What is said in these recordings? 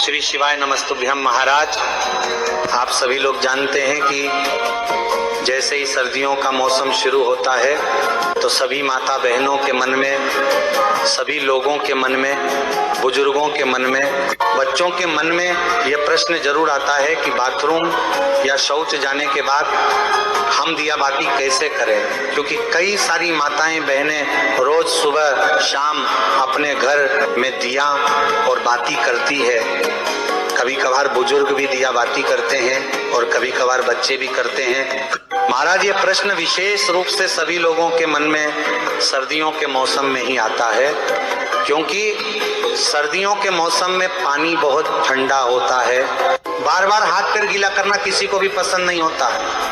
श्री शिवाय नमस्तुभ्यम। महाराज, आप सभी लोग जानते हैं कि जैसे ही सर्दियों का मौसम शुरू होता है तो सभी माता बहनों के मन में, सभी लोगों के मन में, बुजुर्गों के मन में, बच्चों के मन में यह प्रश्न जरूर आता है कि बाथरूम या शौच जाने के बाद हम दिया बाती कैसे करें। क्योंकि कई सारी माताएं बहनें रोज सुबह शाम अपने घर में दिया और बाती करती है। कभी कभार बुजुर्ग भी दिया बाती करते हैं और कभी कभार बच्चे भी करते हैं। महाराज, ये प्रश्न विशेष रूप से सभी लोगों के मन में सर्दियों के मौसम में ही आता है, क्योंकि सर्दियों के मौसम में पानी बहुत ठंडा होता है। बार बार हाथ पैर गीला करना किसी को भी पसंद नहीं होता,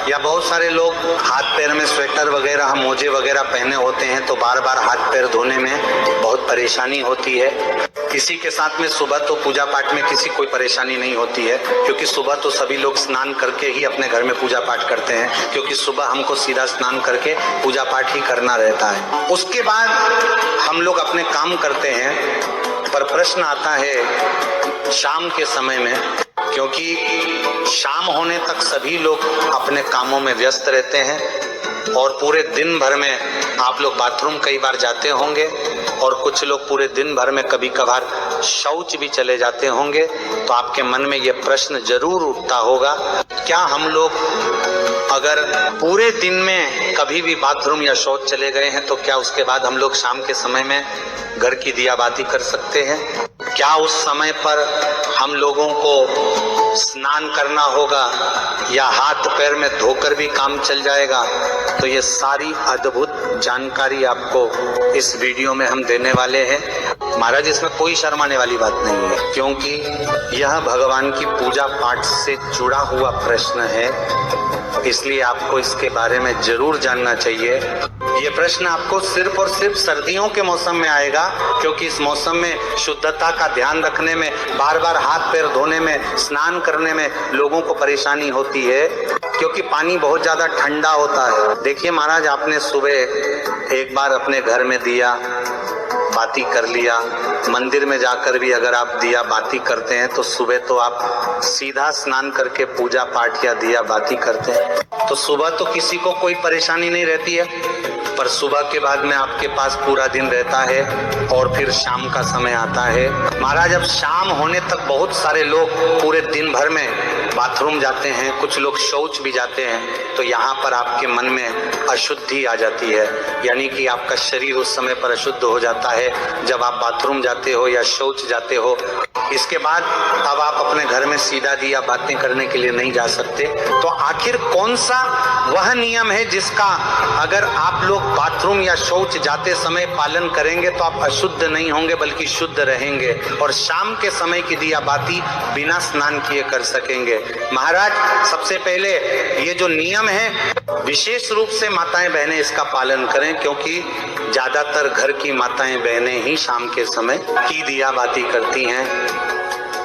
या बहुत सारे लोग हाथ पैर में स्वेटर वगैरह, मोजे वगैरह पहने होते हैं तो बार बार हाथ पैर धोने में बहुत परेशानी होती है। किसी के साथ में सुबह तो पूजा पाठ में किसी कोई परेशानी नहीं होती है, क्योंकि सुबह तो सभी लोग स्नान करके ही अपने घर में पूजा पाठ करते हैं, क्योंकि सुबह हमको सीधा स्नान करके पूजा पाठ ही करना रहता है। उसके बाद हम लोग अपने काम करते हैं। पर प्रश्न आता है शाम के समय में, क्योंकि शाम होने तक सभी लोग अपने कामों में व्यस्त रहते हैं और पूरे दिन भर में आप लोग बाथरूम कई बार जाते होंगे और कुछ लोग पूरे दिन भर में कभी कभार शौच भी चले जाते होंगे। तो आपके मन में ये प्रश्न जरूर उठता होगा, क्या हम लोग अगर पूरे दिन में कभी भी बाथरूम या शौच चले गए हैं तो क्या उसके बाद हम लोग शाम के समय में घर की दिया बाती कर सकते हैं? क्या उस समय पर हम लोगों को स्नान करना होगा या हाथ पैर में धोकर भी काम चल जाएगा? तो ये सारी अद्भुत जानकारी आपको इस वीडियो में हम देने वाले हैं। महाराज, इसमें कोई शर्माने वाली बात नहीं है, क्योंकि यह भगवान की पूजा पाठ से जुड़ा हुआ प्रश्न है, इसलिए आपको इसके बारे में जरूर जानना चाहिए। ये प्रश्न आपको सिर्फ और सिर्फ सर्दियों के मौसम में आएगा, क्योंकि इस मौसम में शुद्धता का ध्यान रखने में, बार बार हाथ पैर धोने में, स्नान करने में लोगों को परेशानी होती है, क्योंकि पानी बहुत ज्यादा ठंडा होता है। देखिए महाराज, आपने सुबह एक बार अपने घर में दिया बाती कर लिया, मंदिर में जाकर भी अगर आप दिया बाती करते हैं तो सुबह तो आप सीधा स्नान करके पूजा पाठ या दिया बाती करते हैं, तो सुबह तो किसी को कोई परेशानी नहीं रहती है। पर सुबह के बाद में आपके पास पूरा दिन रहता है और फिर शाम का समय आता है। महाराज, अब शाम होने तक बहुत सारे लोग पूरे दिन भर में बाथरूम जाते हैं, कुछ लोग शौच भी जाते हैं, तो यहाँ पर आपके मन में अशुद्धि आ जाती है, यानी कि आपका शरीर उस समय पर अशुद्ध हो जाता है जब आप बाथरूम जाते हो या शौच जाते हो। इसके बाद अब आप अपने घर में सीधा दिया बातें करने के लिए नहीं जा सकते। तो आखिर कौन सा वह नियम है जिसका अगर आप लोग बाथरूम या शौच जाते समय पालन करेंगे तो आप अशुद्ध नहीं होंगे बल्कि शुद्ध रहेंगे और शाम के समय की दिया बाती बिना स्नान किए कर सकेंगे? महाराज, सबसे पहले ये जो नियम है विशेष रूप से माताएं बहनें इसका पालन करें, क्योंकि ज्यादातर घर की माताएं बहनें ही शाम के समय की दिया बाती करती हैं।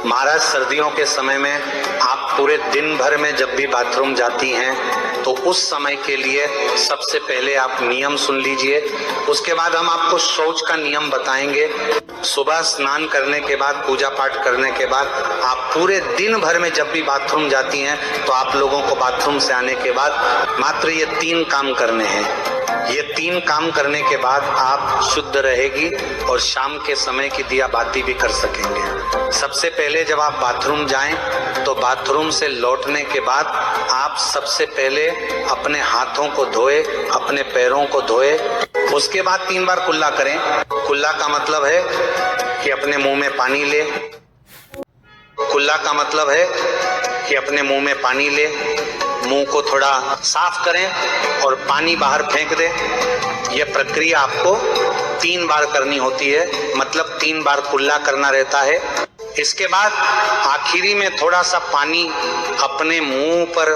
महाराज, सर्दियों के समय में आप पूरे दिन भर में जब भी बाथरूम जाती हैं तो उस समय के लिए सबसे पहले आप नियम सुन लीजिए, उसके बाद हम आपको शौच का नियम बताएंगे। सुबह स्नान करने के बाद, पूजा पाठ करने के बाद आप पूरे दिन भर में जब भी बाथरूम जाती हैं तो आप लोगों को बाथरूम से आने के बाद मात्र ये 3 काम करने हैं। ये 3 काम करने के बाद आप शुद्ध रहेगी और शाम के समय की दिया बाती भी कर सकेंगे। सबसे पहले जब आप बाथरूम जाएं तो बाथरूम से लौटने के बाद आप सबसे पहले अपने हाथों को धोए, अपने पैरों को धोए, उसके बाद 3 बार कुल्ला करें। कुल्ला का मतलब है कि अपने मुंह में पानी ले। कुल्ला का मतलब है कि अपने मुंह में पानी ले, मुंह को थोड़ा साफ करें और पानी बाहर फेंक दें। यह प्रक्रिया आपको 3 बार करनी होती है, मतलब 3 बार कुल्ला करना रहता है। इसके बाद आखिरी में थोड़ा सा पानी अपने मुंह पर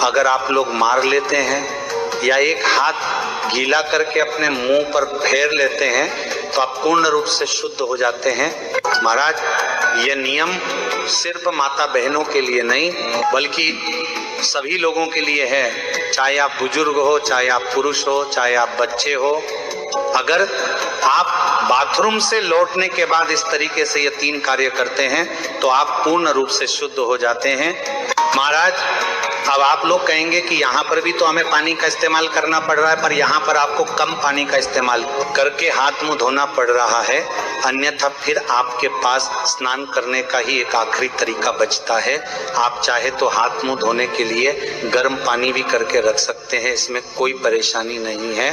अगर आप लोग मार लेते हैं या एक हाथ गीला करके अपने मुंह पर फेर लेते हैं तो आप पूर्ण रूप से शुद्ध हो जाते हैं। महाराज, ये नियम सिर्फ माता बहनों के लिए नहीं बल्कि सभी लोगों के लिए है, चाहे आप बुजुर्ग हो, चाहे आप पुरुष हो, चाहे आप बच्चे हो। अगर आप बाथरूम से लौटने के बाद इस तरीके से ये 3 कार्य करते हैं तो आप पूर्ण रूप से शुद्ध हो जाते हैं। महाराज, अब आप लोग कहेंगे कि यहाँ पर भी तो हमें पानी का इस्तेमाल करना पड़ रहा है, पर यहाँ पर आपको कम पानी का इस्तेमाल करके हाथ मुंह धोना पड़ रहा है, अन्यथा फिर आपके पास स्नान करने का ही एक आखिरी तरीका बचता है। आप चाहे तो हाथ मुंह धोने के लिए गर्म पानी भी करके रख सकते हैं, इसमें कोई परेशानी नहीं है।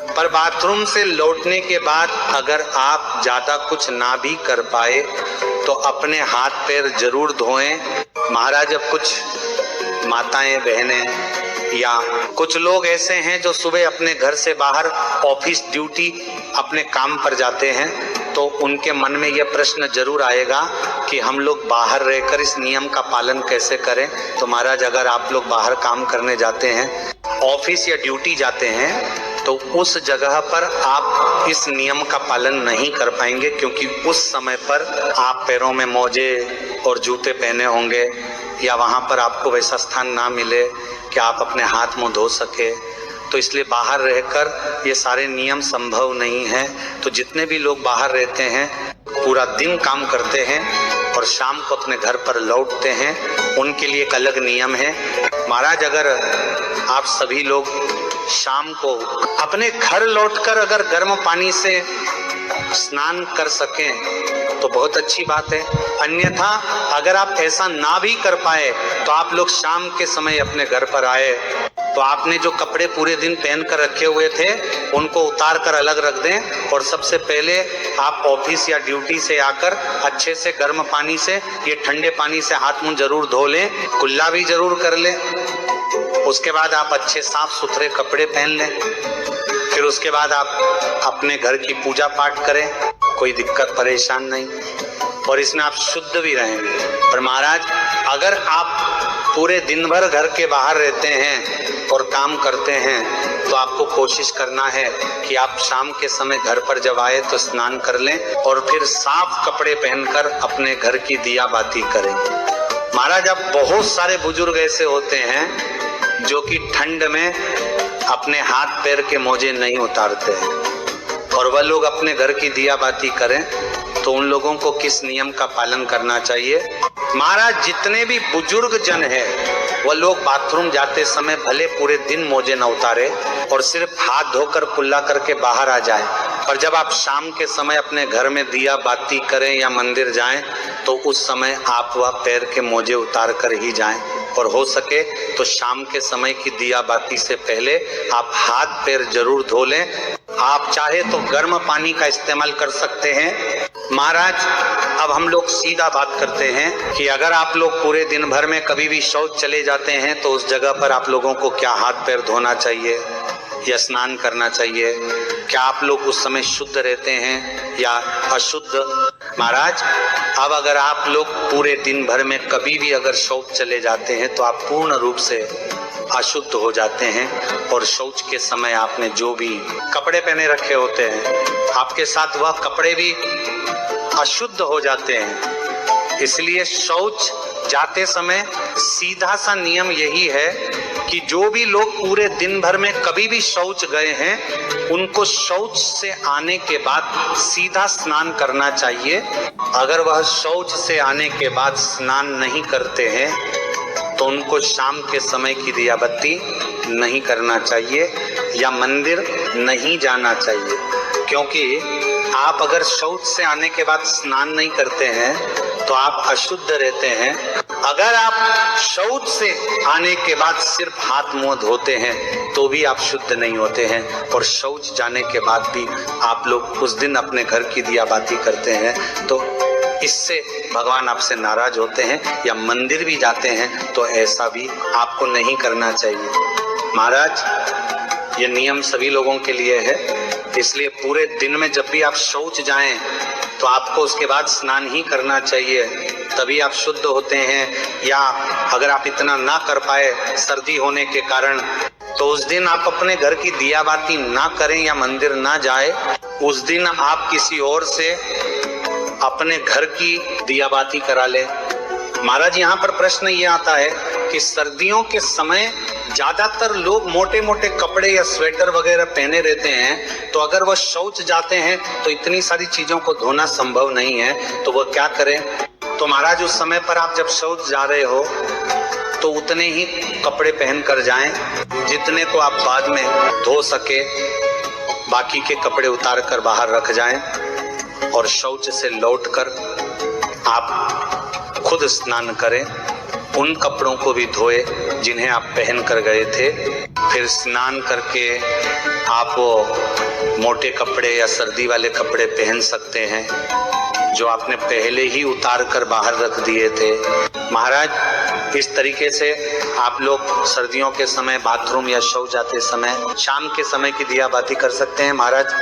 पर बाथरूम से लौटने के बाद अगर आप ज्यादा कुछ ना भी कर पाए तो अपने हाथ पैर जरूर धोएं। महाराज, अब कुछ माताएं बहनें या कुछ लोग ऐसे हैं जो सुबह अपने घर से बाहर ऑफिस ड्यूटी अपने काम पर जाते हैं, तो उनके मन में यह प्रश्न जरूर आएगा कि हम लोग बाहर रहकर इस नियम का पालन कैसे करें। तो महाराज, अगर आप लोग बाहर काम करने जाते हैं, ऑफिस या ड्यूटी जाते हैं, तो उस जगह पर आप इस नियम का पालन नहीं कर पाएंगे, क्योंकि उस समय पर आप पैरों में मोजे और जूते पहने होंगे या वहां पर आपको वैसा स्थान ना मिले कि आप अपने हाथ मुंह धो सके। तो इसलिए बाहर रहकर ये सारे नियम संभव नहीं है। तो जितने भी लोग बाहर रहते हैं, पूरा दिन काम करते हैं और शाम को अपने घर पर लौटते हैं, उनके लिए एक अलग नियम है। महाराज, अगर आप सभी लोग शाम को अपने घर लौटकर अगर गर्म पानी से स्नान कर सकें तो बहुत अच्छी बात है। अन्यथा अगर आप ऐसा ना भी कर पाए तो आप लोग शाम के समय अपने घर पर आए तो आपने जो कपड़े पूरे दिन पहन कर रखे हुए थे उनको उतार कर अलग रख दें, और सबसे पहले आप ऑफिस या ड्यूटी से आकर अच्छे से गर्म पानी से, ये ठंडे पानी से हाथ मुंह जरूर धो लें, कुल्ला भी जरूर कर लें। उसके बाद आप अच्छे साफ सुथरे कपड़े पहन लें, फिर उसके बाद आप अपने घर की पूजा पाठ करें, कोई दिक्कत परेशान नहीं, और इसमें आप शुद्ध भी रहेंगे। पर महाराज, अगर आप पूरे दिन भर घर के बाहर रहते हैं और काम करते हैं तो आपको कोशिश करना है कि आप शाम के समय घर पर जब आए तो स्नान कर लें और फिर साफ कपड़े पहनकर अपने घर की दिया बाती करें। महाराज, अब बहुत सारे बुजुर्ग ऐसे होते हैं जो कि ठंड में अपने हाथ पैर के मोजे नहीं उतारते हैं और वह लोग अपने घर की दिया बाती करें, तो उन लोगों को किस नियम का पालन करना चाहिए? महाराज, जितने भी बुजुर्ग जन हैं वह लोग बाथरूम जाते समय भले पूरे दिन मोजे न उतारे और सिर्फ हाथ धोकर कुल्ला करके बाहर आ जाएं, पर जब आप शाम के समय अपने घर में दिया बाती करें या मंदिर जाएं तो उस समय आप वह पैर के मोजे उतार कर ही जाएं, और हो सके तो शाम के समय की दिया बाती से पहले आप हाथ पैर जरूर धो लें। आप चाहे तो गर्म पानी का इस्तेमाल कर सकते हैं। महाराज, अब हम लोग सीधा बात करते हैं कि अगर आप लोग पूरे दिन भर में कभी भी शौच चले जाते हैं तो उस जगह पर आप लोगों को क्या हाथ पैर धोना चाहिए या स्नान करना चाहिए? क्या आप लोग उस समय शुद्ध रहते हैं या अशुद्ध? महाराज, अब अगर आप लोग पूरे दिन भर में कभी भी अगर शौच चले जाते हैं तो आप पूर्ण रूप से अशुद्ध हो जाते हैं, और शौच के समय आपने जो भी कपड़े पहने रखे होते हैं आपके साथ वह कपड़े भी अशुद्ध हो जाते हैं। इसलिए शौच जाते समय सीधा सा नियम यही है कि जो भी लोग पूरे दिन भर में कभी भी शौच गए हैं उनको शौच से आने के बाद सीधा स्नान करना चाहिए। अगर वह शौच से आने के बाद स्नान नहीं करते हैं तो उनको शाम के समय की दिया बत्ती नहीं करना चाहिए या मंदिर नहीं जाना चाहिए, क्योंकि आप अगर शौच से आने के बाद स्नान नहीं करते हैं तो आप अशुद्ध रहते हैं। अगर आप शौच से आने के बाद सिर्फ हाथ मुंह धोते हैं तो भी आप शुद्ध नहीं होते हैं, और शौच जाने के बाद भी आप लोग उस दिन अपने घर की दिया बाती करते हैं तो इससे भगवान आपसे नाराज होते हैं, या मंदिर भी जाते हैं तो ऐसा भी आपको नहीं करना चाहिए। महाराज, ये नियम सभी लोगों के लिए है, इसलिए पूरे दिन में जब भी आप शौच जाएं तो आपको उसके बाद स्नान ही करना चाहिए, तभी आप शुद्ध होते हैं। या अगर आप इतना ना कर पाए सर्दी होने के कारण तो उस दिन आप अपने घर की दिया बाती ना करें या मंदिर ना जाए, उस दिन आप किसी और से अपने घर की दिया बाती करा ले। महाराज, यहाँ पर प्रश्न ये आता है कि सर्दियों के समय ज्यादातर लोग मोटे मोटे कपड़े या स्वेटर वगैरह पहने रहते हैं, तो अगर वह शौच जाते हैं तो इतनी सारी चीजों को धोना संभव नहीं है, तो वह क्या करें? तो महाराज उस समय पर आप जब शौच जा रहे हो तो उतने ही कपड़े पहन कर जाएं जितने को आप बाद में धो सके, बाकी के कपड़े उतार कर बाहर रख जाएं और शौच से लौटकर आप खुद स्नान करें, उन कपड़ों को भी धोए जिन्हें आप पहन कर गए थे। फिर स्नान करके आप वो मोटे कपड़े या सर्दी वाले कपड़े पहन सकते हैं जो आपने पहले ही उतार कर बाहर रख दिए थे। महाराज इस तरीके से आप लोग सर्दियों के समय बाथरूम या शौच जाते समय शाम के समय की दिया बाती कर सकते हैं महाराज।